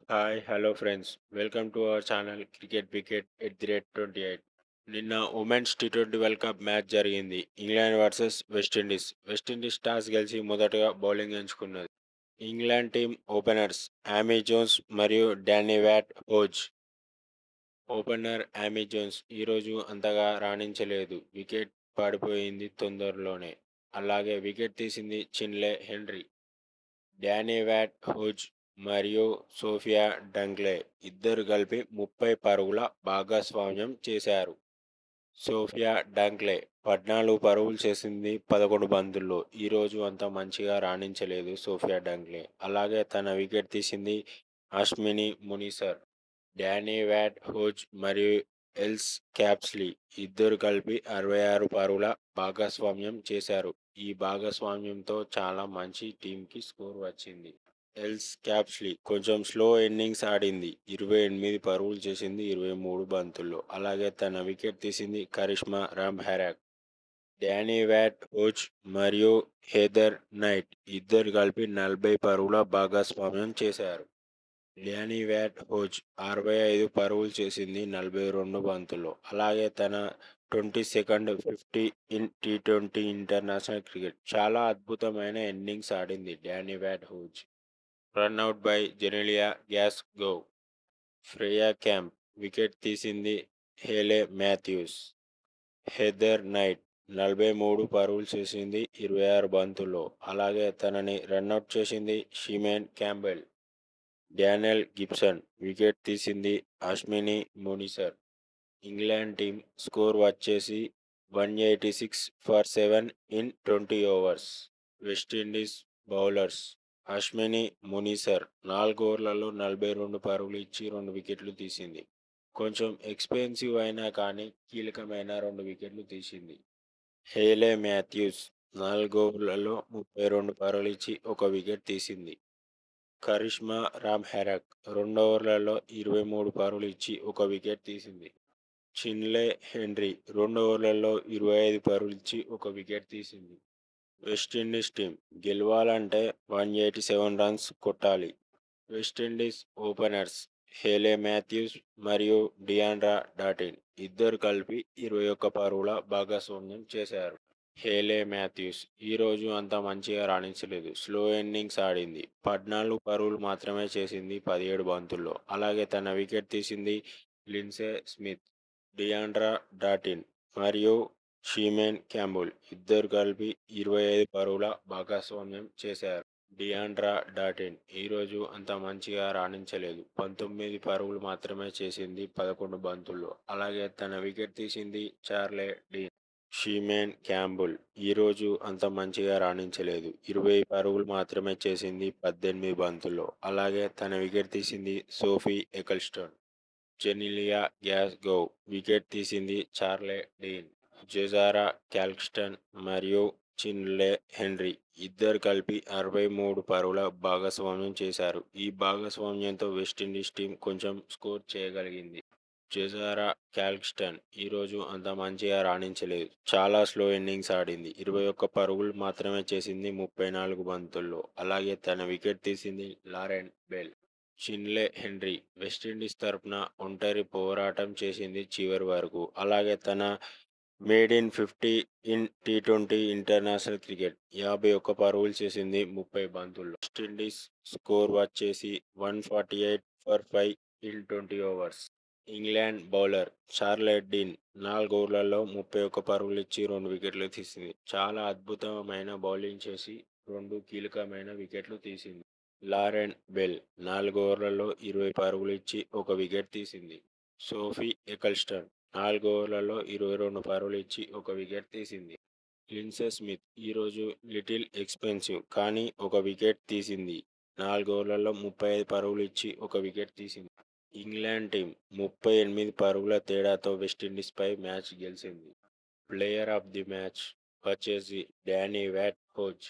Hello friends. Welcome to our channel cricket wicket @28. నిన్న women's T20 world cup match జరిగింది. England versus West Indies. West Indies toss గెలిచి మొదటగా bowling ఎంచుకున్నది. England team openers Yami Jones మరియు Danny VAT hose. Opener Yami Jones ఈరోజు అంతగా రాణించలేదు. Wicket పడిపోయింది తొందరలోనే. అలాగే వికెట్ తీసింది చిన్లే హెన్రీ. డానీ వాట్ హుజ్ మరియు సోఫియా డంగ్లే ఇద్దరు కలిపి 30 పరుగుల భాగస్వామ్యం చేశారు. సోఫియా డంగ్లే 14 పరుగులు చేసింది 11 బంతుల్లో. ఈరోజు అంత మంచిగా రాణించలేదు సోఫియా డంగ్లే. అలాగే తన వికెట్ తీసింది అశ్మిని మునిసర్. డానీ వాట్ హుజ్ మరియు ఎల్స్ క్యాప్స్లీ ఇద్దరు కలిపి 66 పరుగుల భాగస్వామ్యం చేశారు. ఈ భాగస్వామ్యంతో చాలా మంచి టీంకి స్కోర్ వచ్చింది. ఎల్స్ క్యాప్స్లీ కొంచెం స్లో ఇన్నింగ్స్ ఆడింది. 28 పరుగులు చేసింది 23 బంతుల్లో. అలాగే తన వికెట్ తీసింది కరిష్మా రాంహెరాక్. డానీ వాట్ హుజ్ మరియు హెదర్ నైట్ ఇద్దరు కలిపి 40 పరుగుల భాగస్వామ్యం చేశారు. డానీ వాట్ హుజ్ 65 పరుగులు చేసింది 42 బంతుల్లో. అలాగే తన 22nd 50 in T20 international cricket. చాలా అద్భుతమైన ఇన్నింగ్స్ ఆడింది Danni Wyatt Hodge. Run out by Jannillea Glasgow. Freya Kemp wicket తీసింది హేలే మాథ్యూస్. హెదర్ నైట్ 43 పరుగులు చేసింది 26 బంతుల్లో. అలాగే తనని రన్అట్ చేసింది Shemaine Campbelle. Danielle Gibson wicket తీసింది Ashmini Munisar. England team score వచ్చేసి 186 for 7 in 20 overs. West Indies bowlers Ashwini Munisar 4 ఓవర్లలో 42 పరుగులు ఇచ్చి 2 వికెట్లు తీసింది. కొంచెం ఎక్స్పెన్సివ్ అయినా కానీ కీలకమైన 2 వికెట్లు తీసింది. హేలే మాథ్యూస్ 4 ఓవర్లలో 32 పరుగులు ఇచ్చి 1 వికెట్ తీసింది. కరిష్మా రాంహెరాక్ 2 ఓవర్లలో 23 పరుగులు ఇచ్చి 1 వికెట్ తీసింది. చిన్లే హెన్రీ 2 ఓవర్లలో 25 పరుగులు ఇచ్చి 1 వికెట్ తీసింది. వెస్టిండీస్ టీం గెలవాలంటే 187 రన్స్ కొట్టాలి. వెస్టిండీస్ ఓపెనర్స్ హేలే మాథ్యూస్ మరియు డియాండ్రా డాటిన్ ఇద్దరు కలిపి 21 పరుగుల భాగస్వామ్యం చేశారు. హేలే మాథ్యూస్ ఈరోజు అంత మంచిగా రాణించలేదు. స్లో ఇన్నింగ్స్ ఆడింది. 14 పరుగులు మాత్రమే చేసింది 17 బంతుల్లో. అలాగే తన వికెట్ తీసింది లిండ్సే స్మిత్. డియాండ్రా డాటిన్ మరియు షీమేన్ క్యాంబుల్ ఇద్దరు కలిపి 25 పరుగుల భాగస్వామ్యం చేశారు. డియాండ్రా డాటిన్ ఈరోజు అంత మంచిగా రాణించలేదు. 19 పరుగులు మాత్రమే చేసింది 11 బంతుల్లో. అలాగే తన వికెట్ తీసింది చార్లే డీన్. షీమేన్ క్యాంబుల్ ఈరోజు అంత మంచిగా రాణించలేదు. 20 పరుగులు మాత్రమే చేసింది 18 బంతుల్లో. అలాగే తన వికెట్ తీసింది సోఫీ ఎకల్స్టన్. జెనిలియా గ్యాస్గోవ్ వికెట్ తీసింది చార్లే డీన్. జెజారా క్యాల్క్స్టన్ మరియు చిన్లే హెన్రీ ఇద్దరు కలిపి 63 పరుగుల భాగస్వామ్యం చేశారు. ఈ భాగస్వామ్యంతో వెస్టిండీస్ టీం కొంచెం స్కోర్ చేయగలిగింది. జెజారా క్యాల్క్స్టన్ ఈరోజు అంత మంచిగా రాణించలేదు. చాలా స్లో ఇన్నింగ్స్ ఆడింది. 21 పరుగులు మాత్రమే చేసింది 34 బంతుల్లో. అలాగే తన వికెట్ తీసింది Lauren Bell. Chinelle Henry West Indies తరపున ఒంటరి పోరాటం చేసింది చివరి వరకు. అలాగే తన maiden 50 in T20 international cricket 51 పరుగులు చేసింది 30 బంతుల్లో. వెస్టిండీస్ స్కోర్ వచ్చేసి 148 for 5 in 20 overs. England bowler Charlie Dean 4 ఓవర్లలో 31 పరుగులు ఇచ్చి 2 వికెట్లు తీసింది. చాలా అద్భుతమైన బౌలింగ్ చేసి 2 కీలకమైన వికెట్లు తీసింది. లారెన్ బెల్ 4 ఓవర్లలో 20 పరుగులు ఇచ్చి 1 వికెట్ తీసింది. సోఫీ ఎకల్స్టన్ 4 ఓవర్లలో 22 పరుగులు ఇచ్చి 1 వికెట్ తీసింది. లిండ్సే స్మిత్ ఈరోజు లిటిల్ ఎక్స్పెన్సివ్ కానీ 1 వికెట్ తీసింది. 4 ఓవర్లలో 35 పరుగులు ఇచ్చి 1 వికెట్ తీసింది. ఇంగ్లాండ్ టీం 38 పరుగుల తేడాతో వెస్టిండీస్పై మ్యాచ్ గెలిచింది. ప్లేయర్ ఆఫ్ ది మ్యాచ్ వచ్చేసి డానీ వాట్ హోజ్.